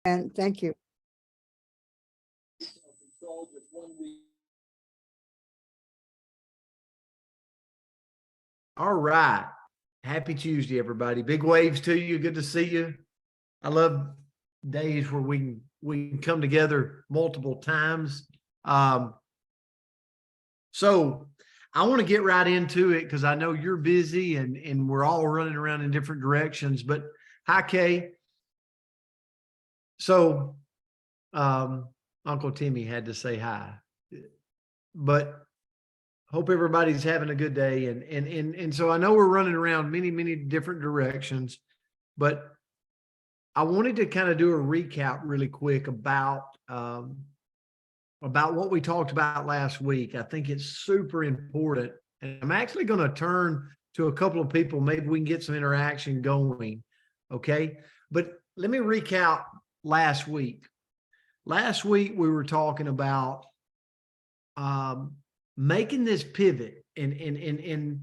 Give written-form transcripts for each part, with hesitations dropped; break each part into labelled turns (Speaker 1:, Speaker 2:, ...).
Speaker 1: And thank you.
Speaker 2: All right. Happy Tuesday, everybody. Big waves to you. Good to see you. I love days where we can come together multiple times. So I want to get right into it because I know you're busy and we're all running around in different directions. But hi, Kay. So Uncle Timmy had to say hi. But hope everybody's having a good day. And so I know we're running around many different directions, but I wanted to kind of do a recap really quick about what we talked about last week. I think it's super important. And I'm actually going to turn to a couple of people. Maybe we can get some interaction going. Okay. But let me recap last week. Last week, we were talking about making this pivot and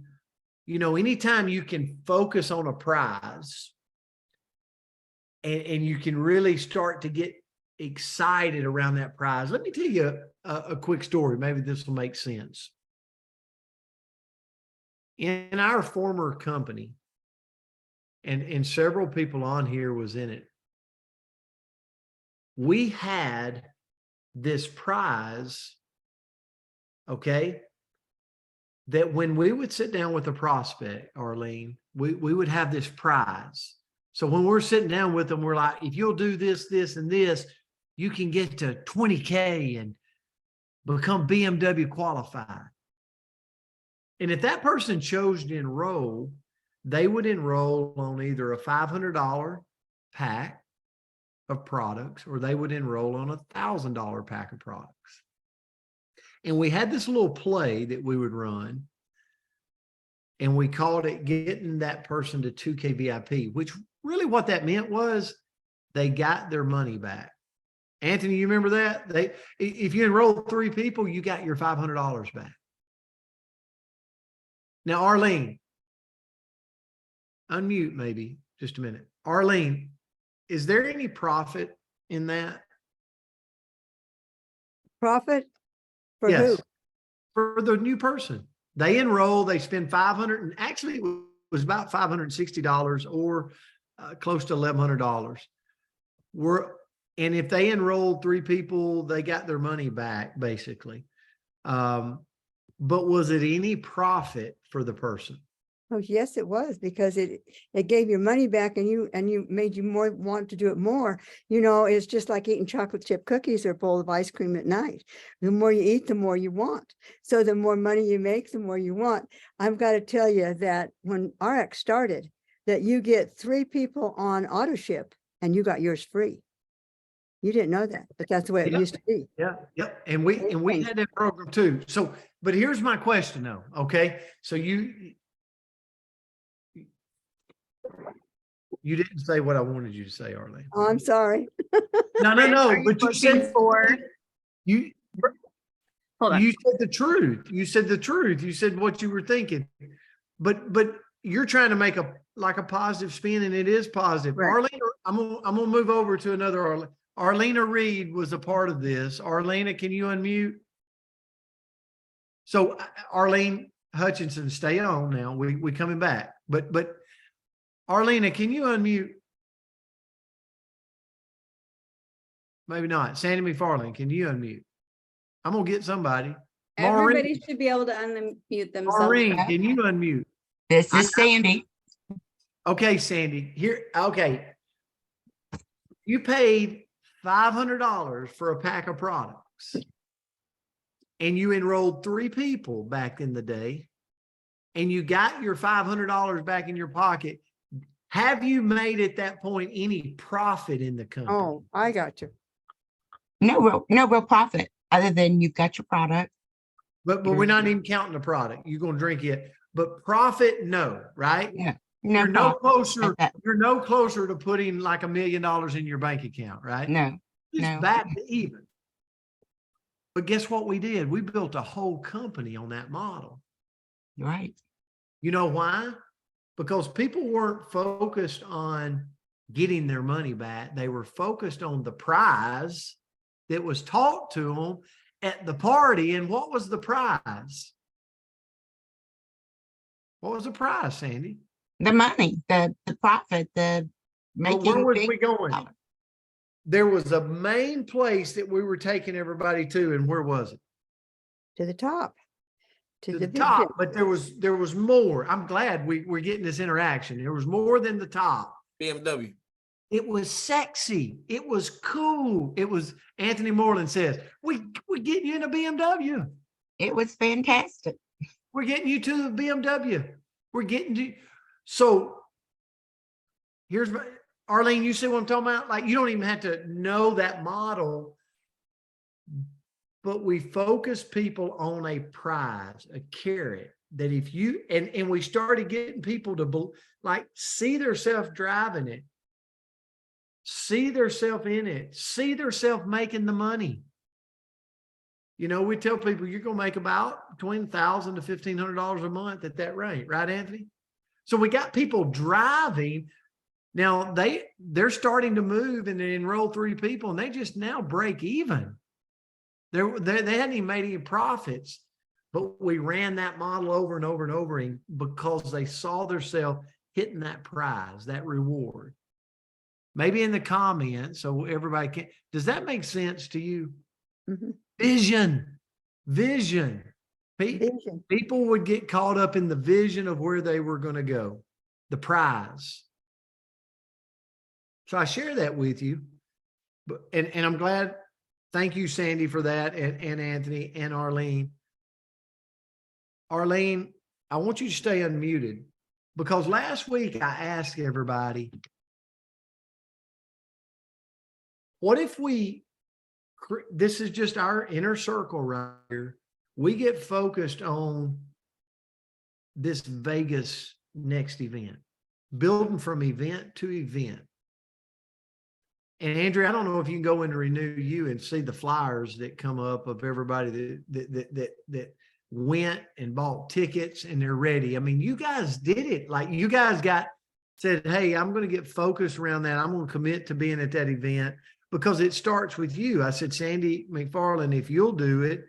Speaker 2: you know, anytime you can focus on a prize and you can really start to get excited around that prize. Let me tell you a quick story. Maybe this will make sense. In our former company, and several people on here was in it, we had this prize, okay, that when we would sit down with a prospect, Arlene, we would have this prize. So when we're sitting down with them, we're like, if you'll do this, this, and this, you can get to 20K and become BMW qualified. And if that person chose to enroll, they would enroll on either a $500 pack of products, or they would enroll on a $1,000 pack of products. And we had this little play that we would run, and we called it getting that person to 2K VIP, which really what that meant was they got their money back. Anthony, you remember that? If you enrolled 3 people, you got your $500 back. Now, Arlene, unmute maybe just a minute. Arlene, is there any profit in that?
Speaker 1: Profit for
Speaker 2: Yes.
Speaker 1: who?
Speaker 2: For the new person. They enroll, they spend $500, and actually it was about $560 or close to $1,100. And if they enrolled 3 people, they got their money back basically. But was it any profit for the person?
Speaker 1: Oh, yes, it was, because it gave your money back, and you made you more want to do it more. You know, it's just like eating chocolate chip cookies or a bowl of ice cream at night. The more you eat, the more you want. So the more money you make, the more you want. I've got to tell you that when RX started, that you get 3 people on auto ship and you got yours free. You didn't know that, but that's the way it used to be.
Speaker 2: Yeah. Yep. And we had that program too. So, but here's my question though. Okay. So you didn't say what I wanted you to say, Arlene.
Speaker 1: Oh, I'm sorry.
Speaker 2: No. But you said
Speaker 3: for
Speaker 2: you
Speaker 3: hold on.
Speaker 2: You said the truth. You said the truth. You said what you were thinking. But you're trying to make a positive spin, and it is positive.
Speaker 1: Right.
Speaker 2: Arlene, I'm gonna move over to another Arlene. Arlena Reed was a part of this. Arlena, can you unmute? So Arlene Hutchinson, stay on now. We coming back. But Arlena, can you unmute? Maybe not. Sandy McFarlane, can you unmute? I'm gonna get somebody.
Speaker 3: Everybody should be able to unmute themselves.
Speaker 2: Maureen, can you unmute?
Speaker 4: This is Sandy.
Speaker 2: Okay, Sandy. Here, okay. You paid $500 for a pack of products, and you enrolled 3 people back in the day, and you got your $500 back in your pocket. Have you made at that point any profit in the company?
Speaker 1: Oh, I got you.
Speaker 4: No real profit other than you got your product.
Speaker 2: But we're not even counting the product. You're going to drink it, but profit, no, right?
Speaker 4: Yeah.
Speaker 2: You're no closer.
Speaker 4: That.
Speaker 2: You're no closer to putting like $1 million in your bank account, right?
Speaker 4: No.
Speaker 2: Just back to even. But guess what we did? We built a whole company on that model.
Speaker 4: Right.
Speaker 2: You know why? Because people weren't focused on getting their money back. They were focused on the prize that was taught to them at the party. And what was the prize? What was the prize, Sandy?
Speaker 4: The money, the profit, the
Speaker 2: But
Speaker 4: making
Speaker 2: where was
Speaker 4: big
Speaker 2: we going?
Speaker 4: dollars.
Speaker 2: There was a main place that we were taking everybody to, and where was it?
Speaker 1: To the top.
Speaker 2: To the
Speaker 1: vision.
Speaker 2: top. But there was more. I'm glad we're getting this interaction. There was more than the top.
Speaker 5: BMW.
Speaker 2: It was sexy. It was cool. It was, Anthony Moreland says, we're getting you in a BMW.
Speaker 4: It was fantastic.
Speaker 2: We're getting you to the BMW. We're getting to, so here's my, Arlene, you see what I'm talking about? Like, you don't even have to know that model, but we focus people on a prize, a carrot, that if you, and we started getting people to like see themselves driving it, see themselves in it, see themselves making the money. You know, we tell people you're going to make about between $1,000 to $1,500 a month at that rate, right, Anthony? So we got people driving. Now they're starting to move and they enroll 3 people and they just now break even. They hadn't even made any profits, but we ran that model over and over and over again because they saw themselves hitting that prize, that reward. Maybe in the comments so everybody can. Does that make sense to you?
Speaker 1: Mhm.
Speaker 2: Vision.
Speaker 1: Vision.
Speaker 2: People would get caught up in the vision of where they were going to go, the prize. So I share that with you. But and I'm glad. Thank you, Sandy, for that, and Anthony and Arlene. Arlene, I want you to stay unmuted because last week I asked everybody, what if this is just our inner circle right here. We get focused on this Vegas next event, building from event to event. And Andrea, I don't know if you can go into Renew You and see the flyers that come up of everybody that went and bought tickets and they're ready. I mean, you guys did it. Like you guys said, hey, I'm going to get focused around that. I'm going to commit to being at that event. Because it starts with you. I said, Sandy McFarland, if you'll do it,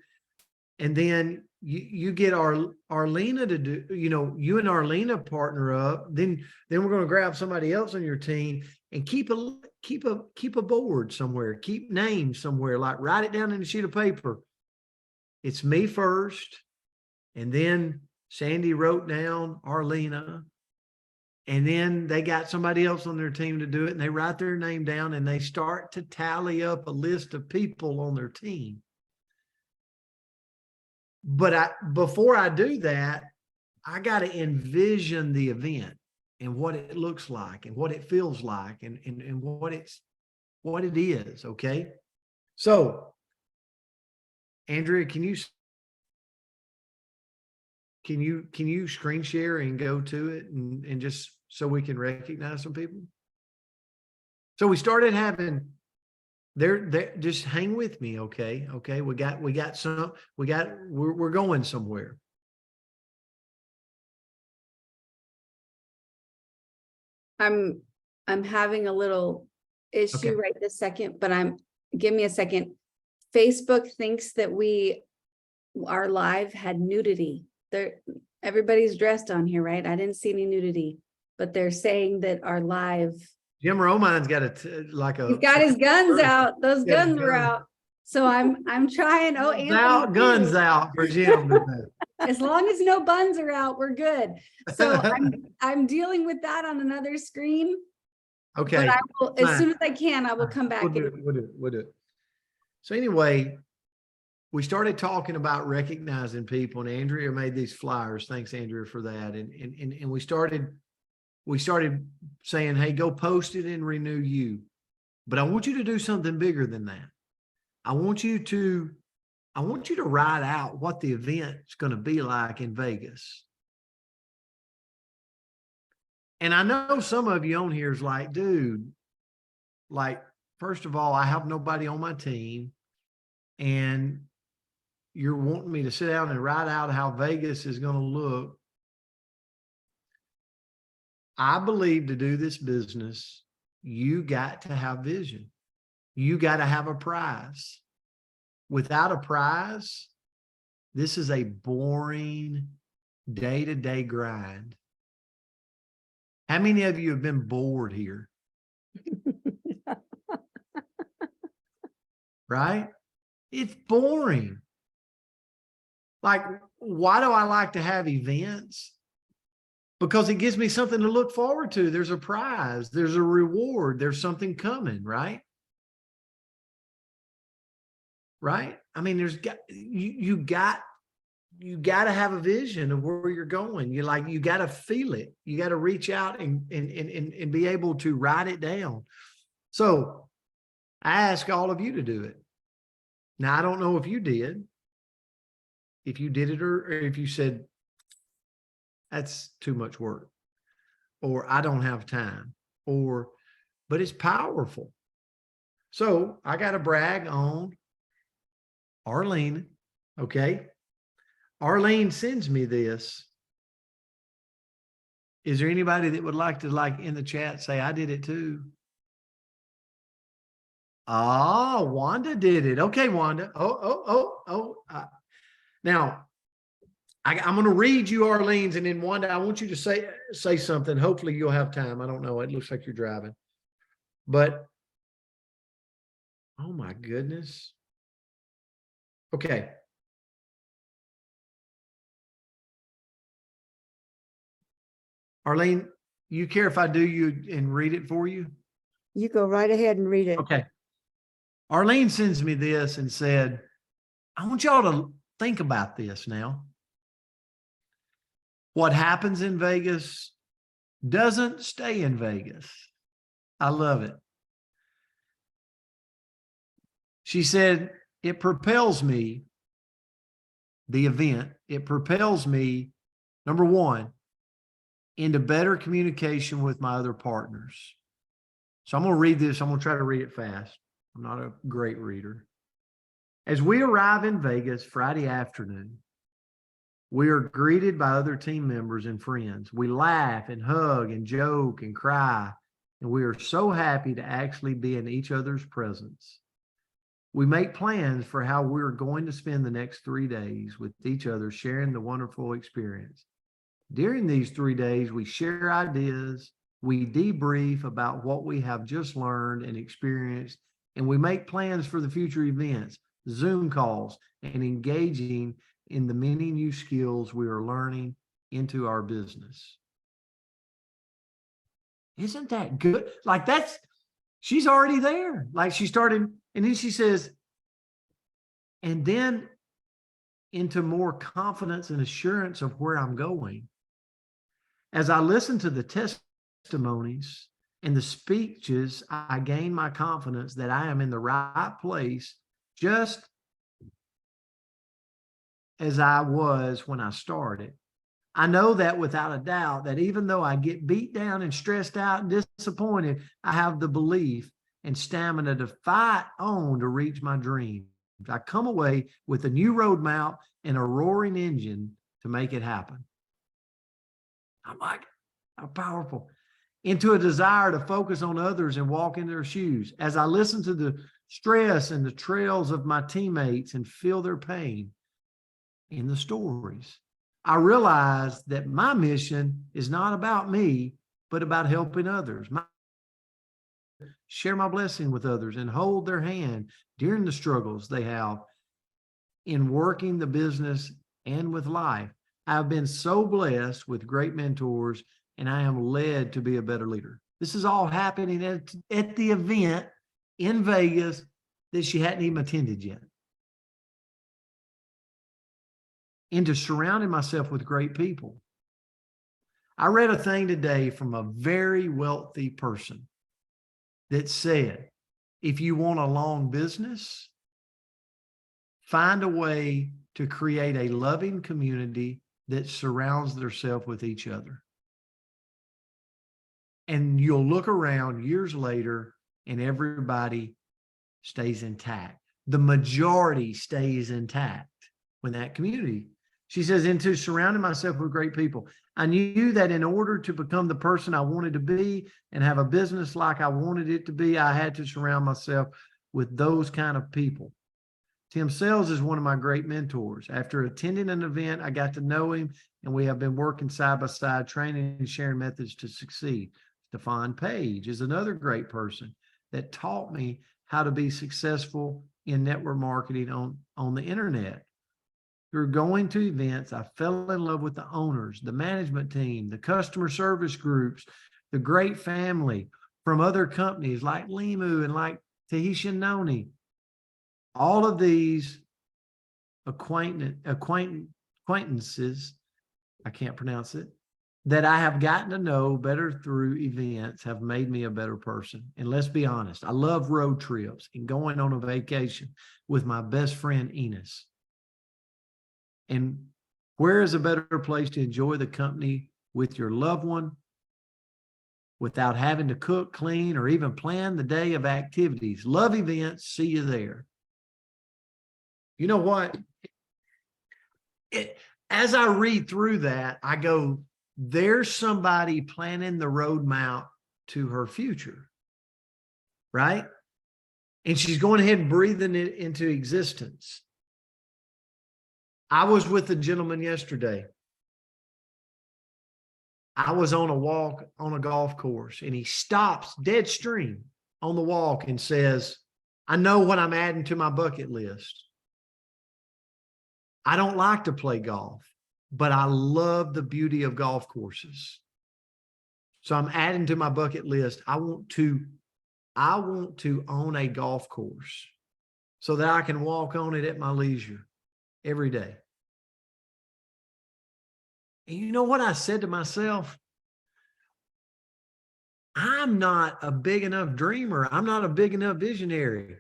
Speaker 2: and then you get Arlena to do, you know, you and Arlena partner up, then we're going to grab somebody else on your team and keep a board somewhere, keep names somewhere, like write it down in a sheet of paper. It's me first, and then Sandy wrote down Arlena. And then they got somebody else on their team to do it and they write their name down and they start to tally up a list of people on their team. But before I do that, I got to envision the event and what it looks like and what it feels like and what it is. Okay. So Andrea, can you screen share and go to it and just so we can recognize some people? So we started having there just hang with me. Okay. We're going somewhere.
Speaker 3: I'm having a little issue
Speaker 2: Okay.
Speaker 3: right this second, but give me a second. Facebook thinks that our live had nudity. Everybody's dressed on here, right? I didn't see any nudity, but they're saying that our live.
Speaker 2: Jim Romine's got
Speaker 3: He's got his guns out. Those
Speaker 2: Yeah,
Speaker 3: guns were
Speaker 2: guns.
Speaker 3: out. So I'm trying. Oh, Anthony,
Speaker 2: out, guns
Speaker 3: too.
Speaker 2: out for Jim.
Speaker 3: As long as no buns are out, we're good. So I'm dealing with that on another screen.
Speaker 2: Okay.
Speaker 3: But I will, as
Speaker 2: fine.
Speaker 3: soon as I can, I will come back.
Speaker 2: We'll do it. So anyway, we started talking about recognizing people, and Andrea made these flyers. Thanks, Andrea, for that. And we started saying, hey, go post it and Renew You. But I want you to do something bigger than that. I want you to write out what the event's going to be like in Vegas. And I know some of you on here is like, dude, like, first of all, I have nobody on my team. And you're wanting me to sit down and write out how Vegas is going to look. I believe to do this business, you got to have vision. You got to have a prize. Without a prize, this is a boring day-to-day grind. How many of you have been bored here? Right? It's boring. Like, why do I like to have events? Because it gives me something to look forward to. There's a prize, there's a reward, there's something coming, right? Right? I mean, you got to have a vision of where you're going. You got to feel it. You got to reach out and be able to write it down. So I ask all of you to do it. Now, I don't know if you did it, or if you said, that's too much work, or I don't have time, but it's powerful. So I got to brag on Arlene. Okay. Arlene sends me this. Is there anybody that would like to, in the chat, say, I did it too? Oh, Wanda did it. Okay, Wanda. Now, I'm going to read you Arlene's, and then Wanda, I want you to say something. Hopefully you'll have time. I don't know. It looks like you're driving. But, oh my goodness. Okay. Arlene, you care if I do you and read it for you?
Speaker 1: You go right ahead and read it.
Speaker 2: Okay. Arlene sends me this and said, I want y'all to think about this now. What happens in Vegas doesn't stay in Vegas. I love it. She said, it propels me, the event, it propels me, number one, into better communication with my other partners. So I'm going to read this. I'm going to try to read it fast. I'm not a great reader. As we arrive in Vegas Friday afternoon, we are greeted by other team members and friends. We laugh and hug and joke and cry, and we are so happy to actually be in each other's presence. We make plans for how we're going to spend the next 3 days with each other, sharing the wonderful experience. During these 3 days, we share ideas, we debrief about what we have just learned and experienced, and we make plans for the future events, Zoom calls, and engaging in the many new skills we are learning into our business. Isn't that good? She's already there. Like, she started, and then she says, and then into more confidence and assurance of where I'm going. As I listen to the testimonies and the speeches, I gain my confidence that I am in the right place, just as I was when I started. I know that without a doubt, that even though I get beat down and stressed out and disappointed, I have the belief and stamina to fight on to reach my dreams. I come away with a new roadmap and a roaring engine to make it happen. I'm like, how powerful. Into a desire to focus on others and walk in their shoes. As I listen to the stress and the trails of my teammates and feel their pain in the stories, I realize that my mission is not about me, but about helping others. Share my blessing with others and hold their hand during the struggles they have in working the business and with life. I've been so blessed with great mentors, and I am led to be a better leader. This is all happening at the event in Vegas that she hadn't even attended yet. Into surrounding myself with great people. I read a thing today from a very wealthy person that said, if you want a long business, find a way to create a loving community that surrounds themselves with each other. And you'll look around years later and everybody stays intact. The majority stays intact when that community. She says, into surrounding myself with great people. I knew that in order to become the person I wanted to be and have a business like I wanted it to be, I had to surround myself with those kind of people. Tim Sells is one of my great mentors. After attending an event, I got to know him, and we have been working side by side, training and sharing methods to succeed. Stefan Page is another great person that taught me how to be successful in network marketing on the internet. Through going to events, I fell in love with the owners, the management team, the customer service groups, the great family from other companies like Limu and like Tahitian Noni. All of these acquaintances, I can't pronounce it, that I have gotten to know better through events have made me a better person. And let's be honest, I love road trips and going on a vacation with my best friend, Enos. And where is a better place to enjoy the company with your loved one without having to cook, clean, or even plan the day of activities? Love events. See you there. You know what? As I read through that, I go, there's somebody planning the roadmap to her future, right? And she's going ahead and breathing it into existence. I was with a gentleman yesterday. I was on a walk on a golf course, and he stops dead stream on the walk and says, I know what I'm adding to my bucket list. I don't like to play golf, but I love the beauty of golf courses. So I'm adding to my bucket list. I want to own a golf course so that I can walk on it at my leisure every day. And you know what I said to myself? I'm not a big enough dreamer. I'm not a big enough visionary.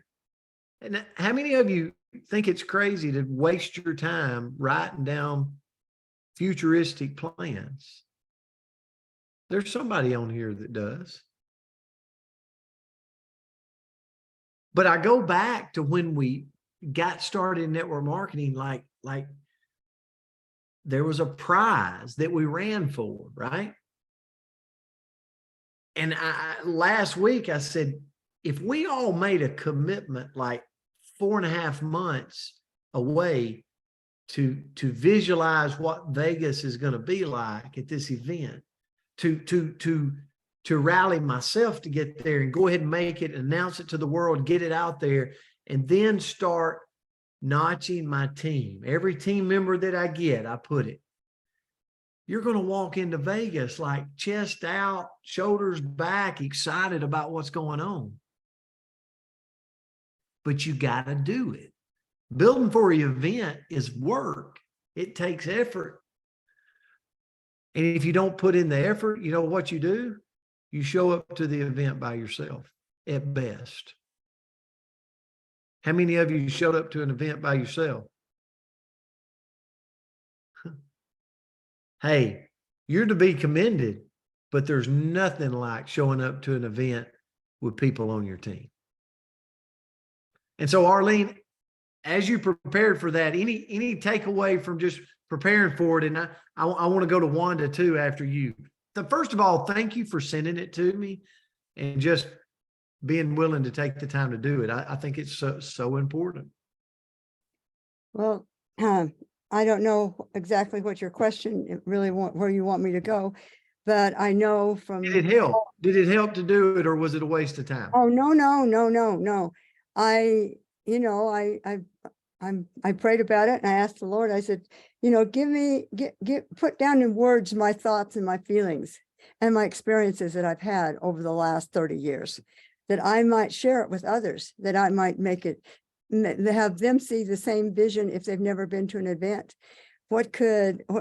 Speaker 2: And how many of you think it's crazy to waste your time writing down futuristic plans? There's somebody on here that does. But I go back to when we got started in network marketing, like there was a prize that we ran for, right? And last week I said, if we all made a commitment like 4.5 months away to visualize what Vegas is going to be like at this event, to rally myself to get there and go ahead and make it, announce it to the world, get it out there, and then start notching my team. Every team member that I get, I put it. You're going to walk into Vegas like chest out, shoulders back, excited about what's going on. But you got to do it. Building for an event is work. It takes effort. And if you don't put in the effort, you know what you do? You show up to the event by yourself at best. How many of you showed up to an event by yourself? Hey, you're to be commended, but there's nothing like showing up to an event with people on your team. And so, Arlene, as you prepared for that, any takeaway from just preparing for it? And I want to go to Wanda too after you. First of all, thank you for sending it to me and just being willing to take the time to do it. I think it's so important.
Speaker 1: Well, I don't know exactly what your question really where you want me to go, but I know from.
Speaker 2: Did it help? Did it help to do it, or was it a waste of time?
Speaker 1: Oh, no. I prayed about it, and I asked the Lord, I said, put down in words my thoughts and my feelings and my experiences that I've had over the last 30 years, that I might share it with others, that I might make it, have them see the same vision if they've never been to an event. What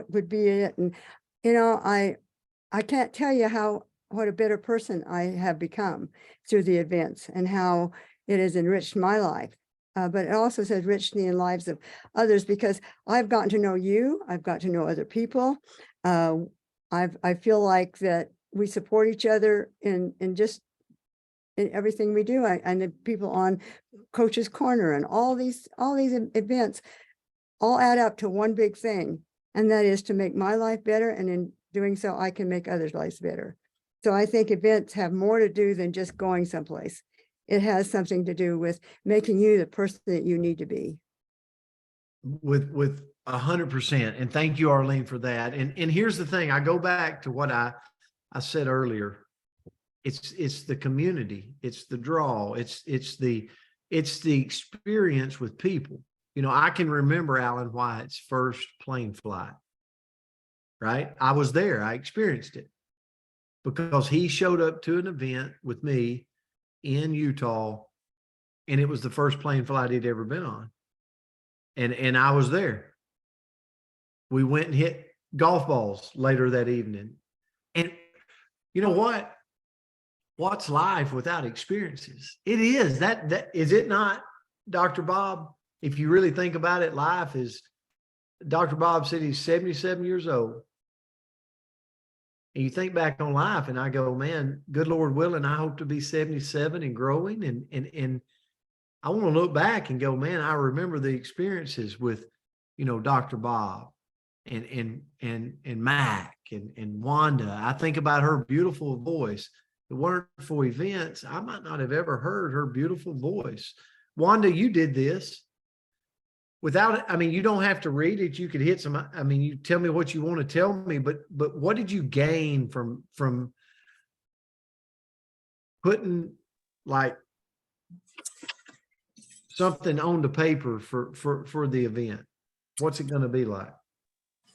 Speaker 1: would be it? And, I can't tell you what a better person I have become through the events and how it has enriched my life. But it also has enriched the lives of others, because I've gotten to know you. I've got to know other people. I feel like that we support each other in everything we do. And the people on Coach's Corner and all these events all add up to one big thing, and that is to make my life better and doing so, I can make others' lives better. So I think events have more to do than just going someplace. It has something to do with making you the person that you need to be.
Speaker 2: With 100%. And thank you, Arlene, for that. And here's the thing. I go back to what I said earlier. It's the community. It's the draw. It's the experience with people. You know, I can remember Alan Wyatt's first plane flight, right? I was there. I experienced it because he showed up to an event with me in Utah, and it was the first plane flight he'd ever been on. And I was there. We went and hit golf balls later that evening. And you know what? What's life without experiences? It is that is it not, Dr. Bob? If you really think about it, life is, Dr. Bob said he's 77 years old. And you think back on life and I go, man, good Lord willing, I hope to be 77 and growing. And I want to look back and go, man, I remember the experiences with, you know, Dr. Bob and Mac and Wanda. I think about her beautiful voice. If it weren't for events, I might not have ever heard her beautiful voice. Wanda, you did this without it. I mean, you don't have to read it. You could hit some, I mean, you tell me what you want to tell me, but what did you gain from putting like something on the paper for the event? What's it going to be like?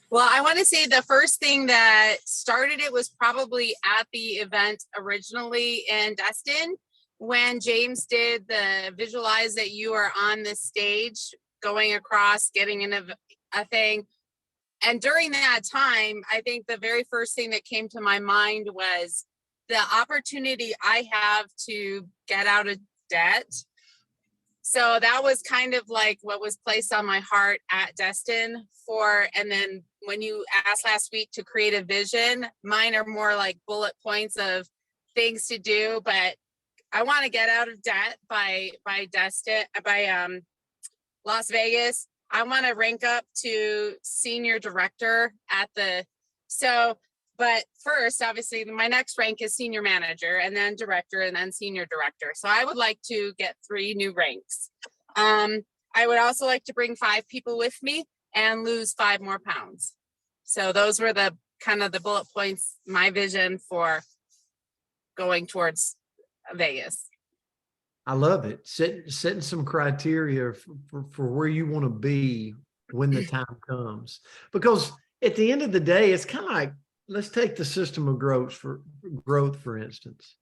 Speaker 5: Well, I want to say the first thing that started it was probably at the event originally in Destin when James did the visualize that you are on the stage going across, getting in a thing. And during that time, I think the very first thing that came to my mind was the opportunity I have to get out of debt. So that was kind of like what was placed on my heart at Destin for, and then when you asked last week to create a vision, mine are more like bullet points of things to do, but I want to get out of debt by Las Vegas. I want to rank up to senior director at but first, obviously, my next rank is senior manager and then director and then senior director. So I would like to get 3 new ranks. I would also like to bring 5 people with me and lose 5 more pounds. So those were the kind of the bullet points, my vision for going towards Vegas.
Speaker 2: I love it. Setting some criteria for where you want to be when the time comes. Because at the end of the day, it's kind of like, let's take the system of growth for instance.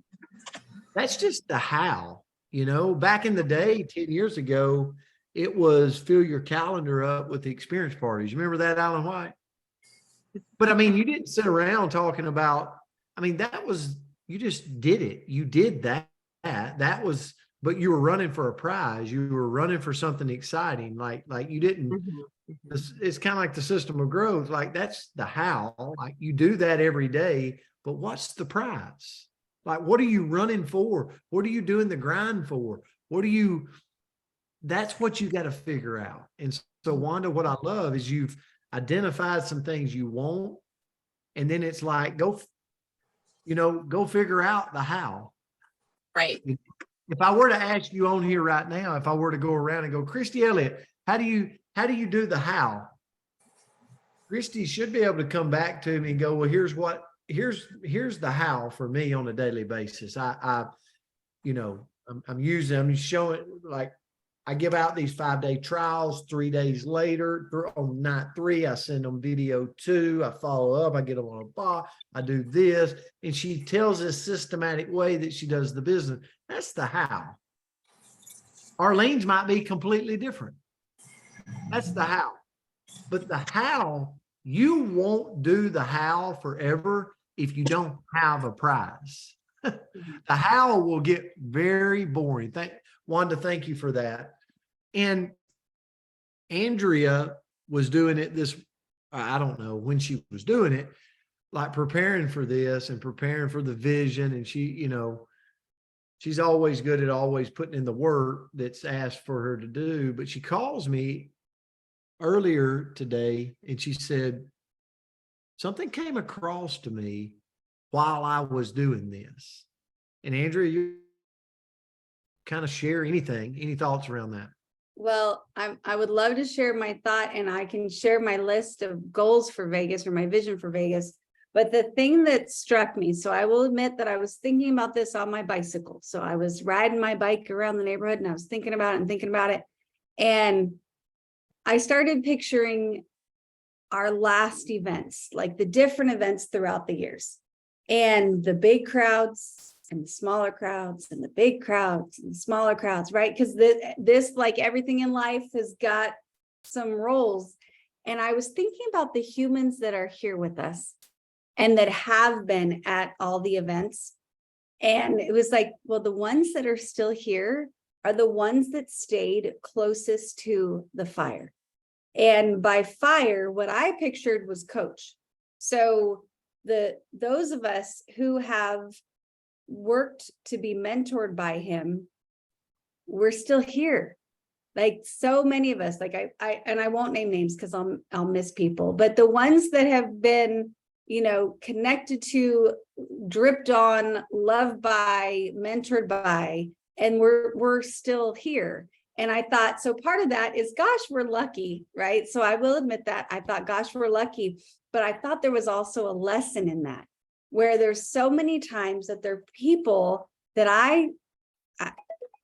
Speaker 2: That's just the how, you know, back in the day, 10 years ago, it was fill your calendar up with the experience parties. You remember that, Alan White? But I mean, you didn't sit around talking about, I mean, that was, you just did it. You did that was, but you were running for a prize. You were running for something exciting. Like you didn't, it's kind of like the system of growth. Like that's the how, like you do that every day, but what's the prize? Like, what are you running for? What are you doing the grind for? That's what you got to figure out. And so Wanda, what I love is you've identified some things you want, and then it's like, go figure out the how.
Speaker 5: Right.
Speaker 2: If I were to ask you on here right now, if I were to go around and go, Christy Elliott, how do you do the how? Christy should be able to come back to me and go, well, here's the how for me on a daily basis. I'm showing, like, I give out these 5-day trials. 3 days later, on night 3, I send them video 2. I follow up. I get them on a bot. I do this, and she tells this systematic way that she does the business. That's the how. Arlene's might be completely different. That's the how. But the how, you won't do the how forever if you don't have a prize. The how will get very boring. Wanda, thank you for that. And Andrea was doing it I don't know when she was doing it, like preparing for this and preparing for the vision. And she, she's always good at always putting in the work that's asked for her to do. But she calls me earlier today and she said, something came across to me while I was doing this. And Andrea, you kind of share any thoughts around that?
Speaker 3: Well, I would love to share my thought, and I can share my list of goals for Vegas or my vision for Vegas. But the thing that struck me, so I will admit that I was thinking about this on my bicycle. So I was riding my bike around the neighborhood and I was thinking about it and thinking about it. And I started picturing our last events, like the different events throughout the years, and the big crowds and the smaller crowds and the big crowds and the smaller crowds, right? Because this, like everything in life, has got some roles. And I was thinking about the humans that are here with us and that have been at all the events. And it was like, well, the ones that are still here are the ones that stayed closest to the fire. And by fire, what I pictured was Coach. So those of us who have worked to be mentored by him, we're still here. Like so many of us, like I won't name names because I'll miss people, but the ones that have been, connected to, dripped on, loved by, mentored by, and we're still here. And I thought, so part of that is, gosh, we're lucky, right? So I will admit that I thought, gosh, we're lucky, but I thought there was also a lesson in that, where there's so many times that there are people that I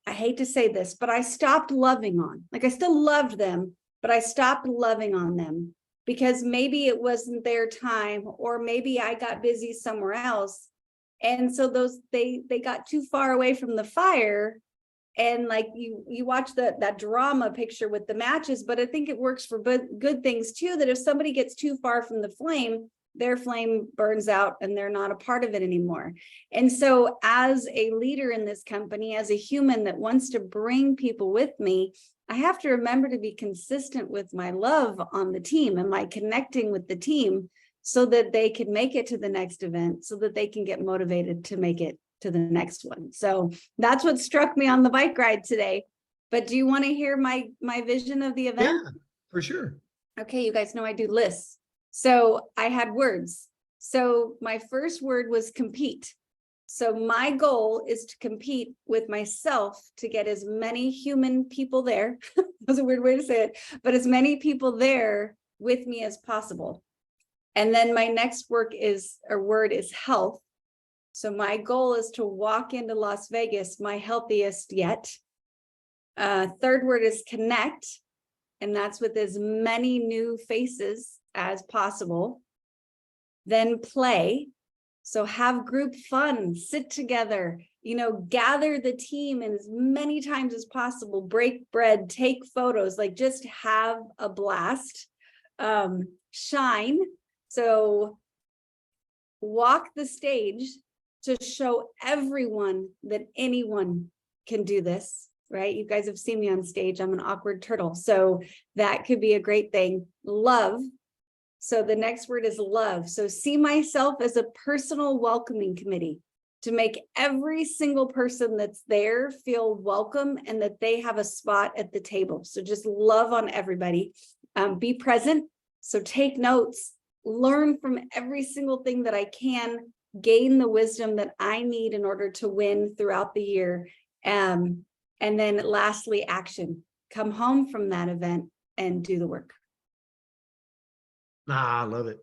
Speaker 3: hate to say this, but I stopped loving on. Like I still loved them, but I stopped loving on them because maybe it wasn't their time, or maybe I got busy somewhere else. And so they got too far away from the fire. And like you watch that drama picture with the matches, but I think it works for good things too, that if somebody gets too far from the flame, their flame burns out and they're not a part of it anymore. And so as a leader in this company, as a human that wants to bring people with me, I have to remember to be consistent with my love on the team and my connecting with the team so that they can make it to the next event, so that they can get motivated to make it to the next one. So that's what struck me on the bike ride today. But do you want to hear my vision of the event?
Speaker 2: Yeah, for sure.
Speaker 3: Okay, you guys know I do lists. So I had words. So my first word was compete. So my goal is to compete with myself to get as many human people there. That's a weird way to say it, but as many people there with me as possible. And then my next word is health. So my goal is to walk into Las Vegas my healthiest yet. Third word is connect. And that's with as many new faces as possible. Then play. So have group fun, sit together, gather the team as many times as possible, break bread, take photos, like just have a blast. Shine. So walk the stage to show everyone that anyone can do this, right? You guys have seen me on stage. I'm an awkward turtle. So that could be a great thing. Love. So the next word is love. So see myself as a personal welcoming committee to make every single person that's there feel welcome and that they have a spot at the table. So just love on everybody. Be present. So take notes, learn from every single thing that I can, gain the wisdom that I need in order to win throughout the year. And then lastly, action. Come home from that event and do the work.
Speaker 2: Nah, I love it.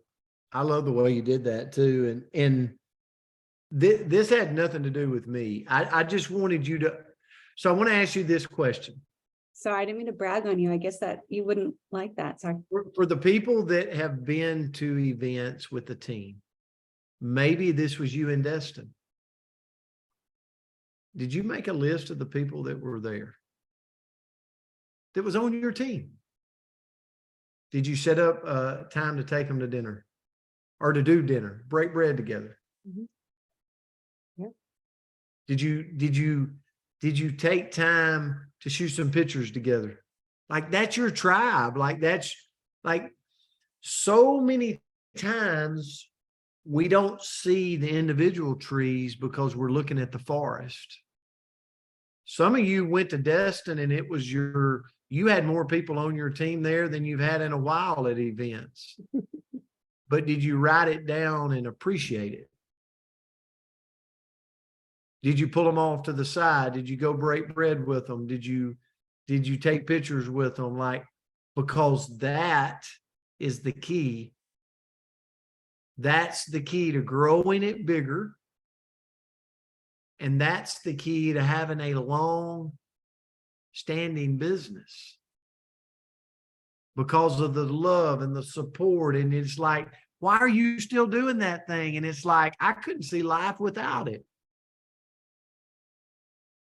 Speaker 2: I love the way you did that too. And this had nothing to do with me. I just wanted you to, so I want to ask you this question.
Speaker 3: Sorry, I didn't mean to brag on you. I guess that you wouldn't like that. Sorry.
Speaker 2: For the people that have been to events with the team, maybe this was you and Destin. Did you make a list of the people that were there that was on your team? Did you set up time to take them to dinner or to do dinner, break bread together?
Speaker 3: Mhm. Yep.
Speaker 2: Did you take time to shoot some pictures together? Like that's your tribe. Like that's like so many times we don't see the individual trees because we're looking at the forest. Some of you went to Destin and it was you had more people on your team there than you've had in a while at events. but did you write it down and appreciate it? Did you pull them off to the side? Did you go break bread with them? Did you take pictures with them? Like, because that is the key. That's the key to growing it bigger. And that's the key to having a long standing business, because of the love and the support. And it's like, why are you still doing that thing? And it's like, I couldn't see life without it.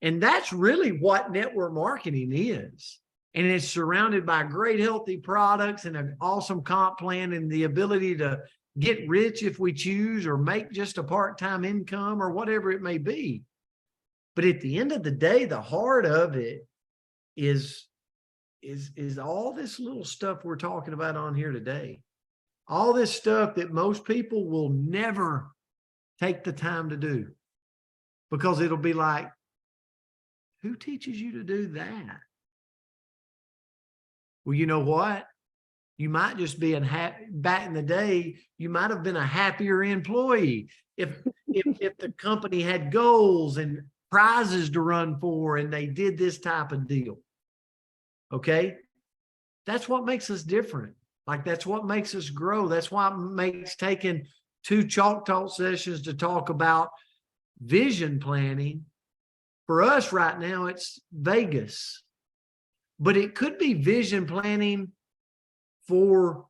Speaker 2: And that's really what network marketing is. And it's surrounded by great healthy products and an awesome comp plan and the ability to get rich if we choose, or make just a part-time income, or whatever it may be. But at the end of the day, the heart of it is all this little stuff we're talking about on here today. All this stuff that most people will never take the time to do, because it'll be like, who teaches you to do that? Well, you know what? You might just be back in the day, you might have been a happier employee if the company had goals and prizes to run for, and they did this type of deal. Okay? That's what makes us different. Like, that's what makes us grow. That's why it makes taking 2 Chalk Talk sessions to talk about vision planning. For us right now, it's Vegas. But it could be vision planning for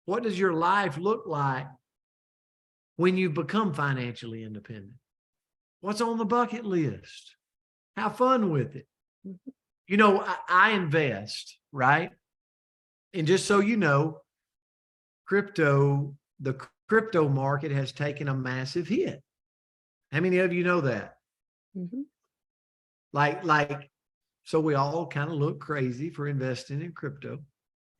Speaker 2: what does your life look like when you become financially independent? What's on the bucket list? Have fun with it. You know, I invest, right? And just so you know, the crypto market has taken a massive hit. How many of you know that?
Speaker 1: Mhm.
Speaker 2: So we all kind of look crazy for investing in crypto.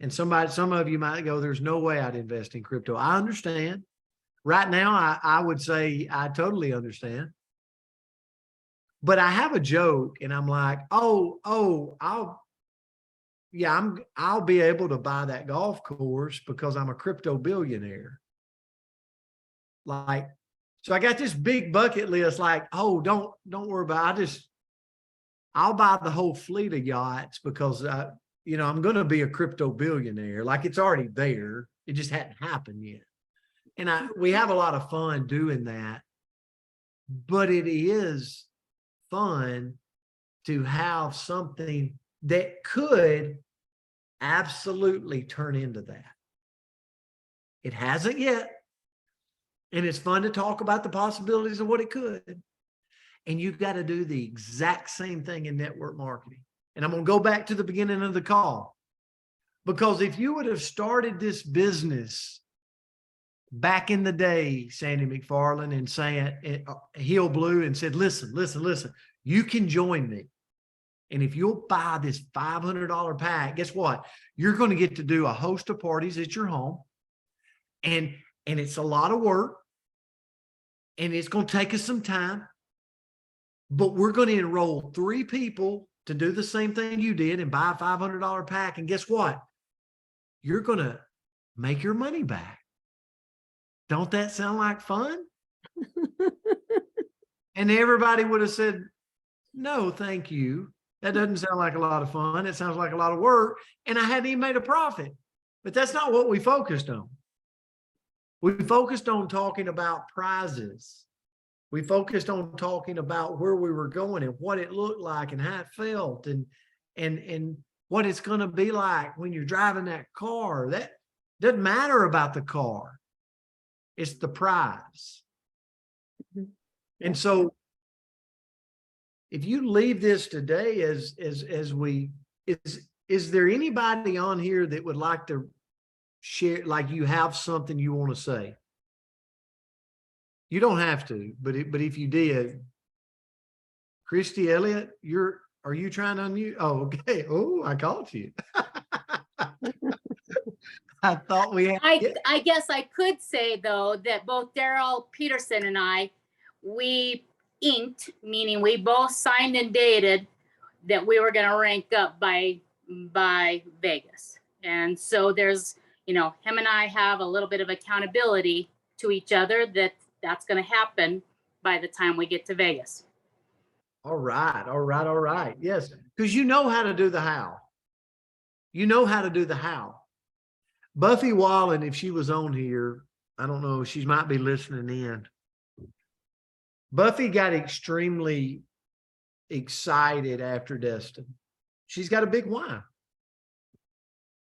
Speaker 2: And some of you might go, there's no way I'd invest in crypto. I understand. Right now, I would say I totally understand. But I have a joke, and I'm like, I'll be able to buy that golf course because I'm a crypto billionaire. Like, so I got this big bucket list, like, oh, don't worry about it. I'll buy the whole fleet of yachts because I'm going to be a crypto billionaire. Like, it's already there. It just hadn't happened yet. And we have a lot of fun doing that, but it is fun to have something that could absolutely turn into that. It hasn't yet. And it's fun to talk about the possibilities of what it could. And you've got to do the exact same thing in network marketing. And I'm going to go back to the beginning of the call, because if you would have started this business back in the day, Sandy McFarland, and saying Heel Blue, and said, listen, you can join me. And if you'll buy this $500 pack, guess what? You're going to get to do a host of parties at your home. And it's a lot of work. And it's going to take us some time. But we're going to enroll 3 people to do the same thing you did and buy a $500 pack. And guess what? You're going to make your money back. Don't that sound like fun? And everybody would have said, no, thank you. That doesn't sound like a lot of fun. It sounds like a lot of work. And I hadn't even made a profit. But that's not what we focused on. We focused on talking about prizes. We focused on talking about where we were going and what it looked like and how it felt and what it's going to be like when you're driving that car. That doesn't matter about the car. It's the prize.
Speaker 1: Mhm.
Speaker 2: And so if you leave this today is there anybody on here that would like to share, like you have something you want to say? You don't have to, but if you did, Christy Elliott, are you trying to unmute? Oh, okay. Oh, I called you. I thought we had.
Speaker 6: I guess I could say, though, that both Daryl Peterson and I, we inked, meaning we both signed and dated that we were going to rank up by Vegas. And so there's, you know, him and I have a little bit of accountability to each other that's going to happen by the time we get to Vegas.
Speaker 2: All right, all right, all right. Yes, because you know how to do the how. You know how to do the how. Buffy Wallen, if she was on here, I don't know, she might be listening in. Buffy got extremely excited after Destin. She's got a big why.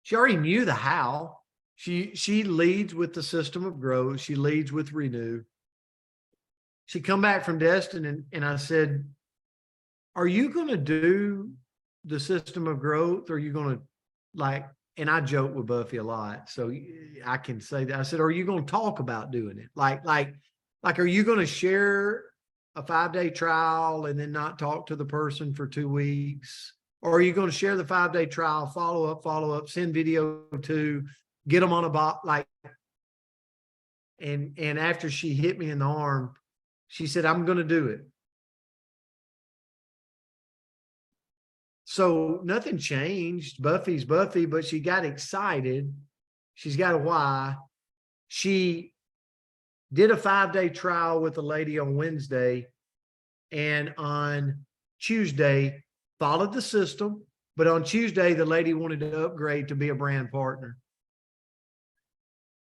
Speaker 2: She already knew the how. She leads with the system of growth. She leads with renew. She come back from Destin and I said, are you going to do the system of growth? Or are you going to like, and I joke with Buffy a lot, so I can say that. I said, are you going to talk about doing it? Like, are you going to share a 5-day trial and then not talk to the person for 2 weeks? Or are you going to share the 5-day trial, follow up, send video to, get them on a bot, like, and after she hit me in the arm, she said, I'm going to do it. So nothing changed. Buffy's Buffy, but she got excited. She's got a why. She did a 5-day trial with a lady on Wednesday, and on Tuesday followed the system. But on Tuesday, the lady wanted to upgrade to be a brand partner.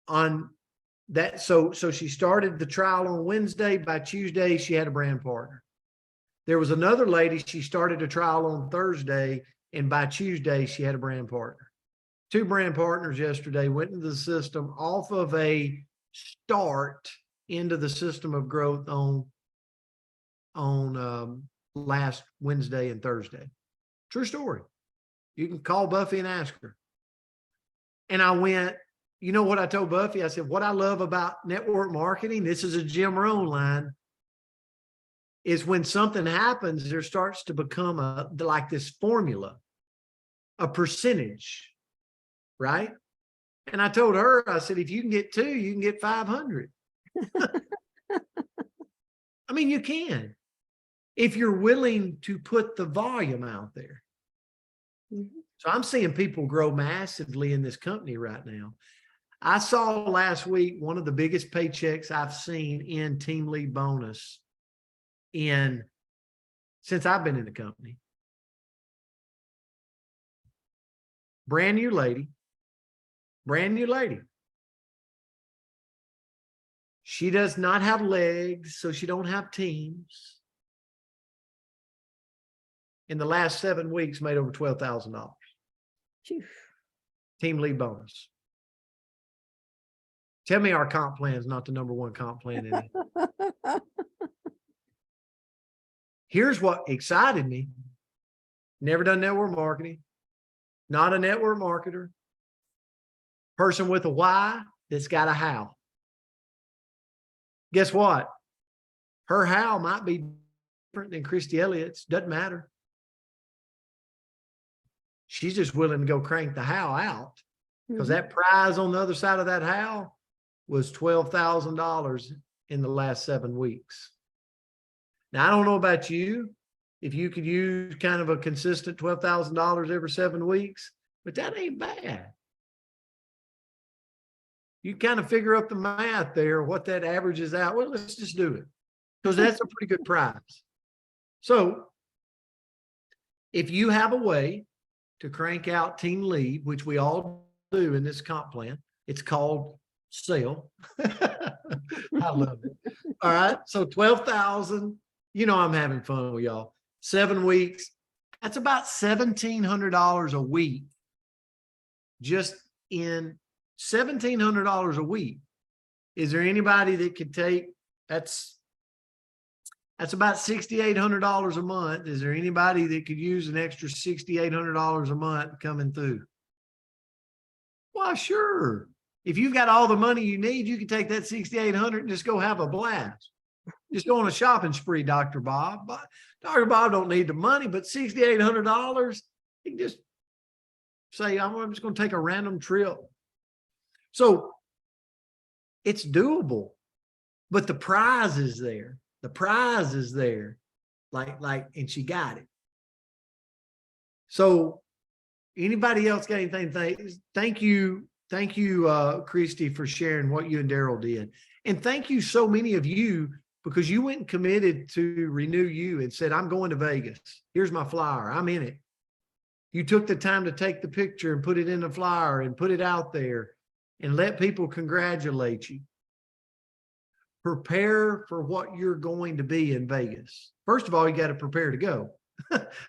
Speaker 2: On that, so she started the trial on Wednesday. By Tuesday, she had a brand partner. There was another lady, she started a trial on Thursday, and by Tuesday, she had a brand partner. 2 brand partners yesterday went into the system off of a start into the system of growth on last Wednesday and Thursday. True story. You can call Buffy and ask her. And I went, you know what I told Buffy? I said, what I love about network marketing, this is a Jim Rohn line, is when something happens, there starts to become like this formula, a percentage, right? And I told her, I said, if you can get 2, you can get 500. I mean, you can, if you're willing to put the volume out there.
Speaker 1: Mm-hmm.
Speaker 2: So I'm seeing people grow massively in this company right now. I saw last week one of the biggest paychecks I've seen in team lead bonus since I've been in the company. Brand new lady. She does not have legs, so she don't have teams. In the last 7 weeks, made over $12,000.
Speaker 1: Phew.
Speaker 2: Team lead bonus. Tell me our comp plan is not the #1 comp plan in it. Here's what excited me. Never done network marketing. Not a network marketer. Person with a why that's got a how. Guess what? Her how might be different than Christy Elliott's. Doesn't matter. She's just willing to go crank the how out, because that prize on the other side of that how was $12,000 in the last 7 weeks. Now, I don't know about you, if you could use kind of a consistent $12,000 every 7 weeks, but that ain't bad. You kind of figure up the math there, what that averages out. Well, let's just do it, because that's a pretty good prize. So if you have a way to crank out team lead, which we all do in this comp plan, it's called sale. I love it. All right. So 12,000, you know, I'm having fun with y'all. 7 weeks. That's about $1,700 a week. Just in $1,700 a week. Is there anybody that could take, that's about $6,800 a month. Is there anybody that could use an extra $6,800 a month coming through? Why, sure. If you've got all the money you need, you can take that $6,800 and just go have a blast. Just go on a shopping spree, Dr. Bob. But Dr. Bob don't need the money, but $6,800, you can just say, I'm just going to take a random trip. So it's doable, but the prize is there. The prize is there. And she got it. So anybody else got anything? Thank you. Thank you, Christy, for sharing what you and Daryl did. And thank you so many of you, because you went and committed to Renew You and said, I'm going to Vegas. Here's my flyer. I'm in it. You took the time to take the picture and put it in the flyer and put it out there and let people congratulate you. Prepare for what you're going to be in Vegas. First of all, you got to prepare to go.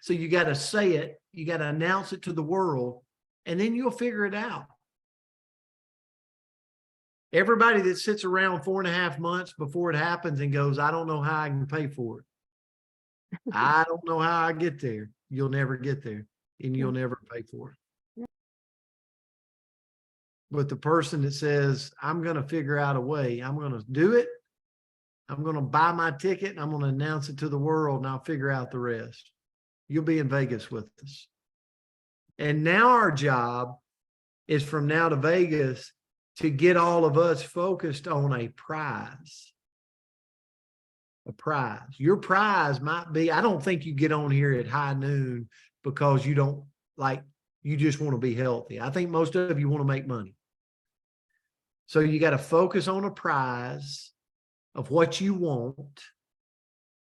Speaker 2: So you got to say it, you got to announce it to the world, and then you'll figure it out. Everybody that sits around 4.5 months before it happens and goes, I don't know how I can pay for it. I don't know how I get there. You'll never get there, and you'll never pay for it. But the person that says, I'm going to figure out a way, I'm going to do it, I'm going to buy my ticket, and I'm going to announce it to the world, and I'll figure out the rest. You'll be in Vegas with us. And now our job is from now to Vegas to get all of us focused on a prize. A prize. Your prize might be, I don't think you get on here at high noon because you don't you just want to be healthy. I think most of you want to make money. So you got to focus on a prize of what you want.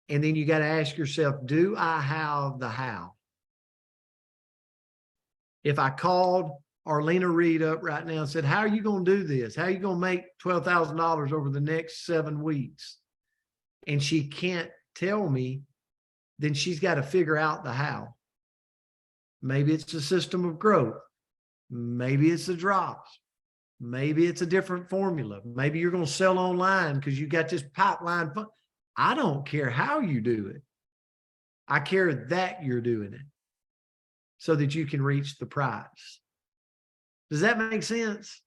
Speaker 2: And then you got to ask yourself, do I have the how? If I called Arlena Reed up right now and said, how are you going to do this? How are you going to make $12,000 over the next 7 weeks? And she can't tell me, then she's got to figure out the how. Maybe it's a system of growth. Maybe it's the drops. Maybe it's a different formula. Maybe you're going to sell online because you got this pipeline. I don't care how you do it. I care that you're doing it so that you can reach the prize. Does that make sense?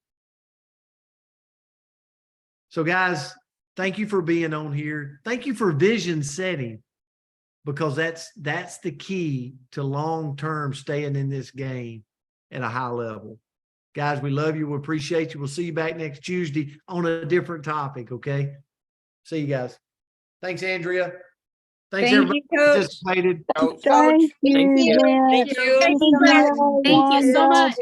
Speaker 2: So guys, thank you for being on here. Thank you for vision setting, because that's the key to long-term staying in this game at a high level. Guys, we love you. We appreciate you. We'll see you back next Tuesday on a different topic, okay? See you guys. Thanks, Andrea. Thanks,
Speaker 3: Thank
Speaker 2: everybody
Speaker 3: you,
Speaker 2: who
Speaker 3: Coach.
Speaker 2: participated.
Speaker 1: Thank you.
Speaker 5: Thank you.
Speaker 1: Dad.
Speaker 6: Thank you so much.
Speaker 1: Thank you so much.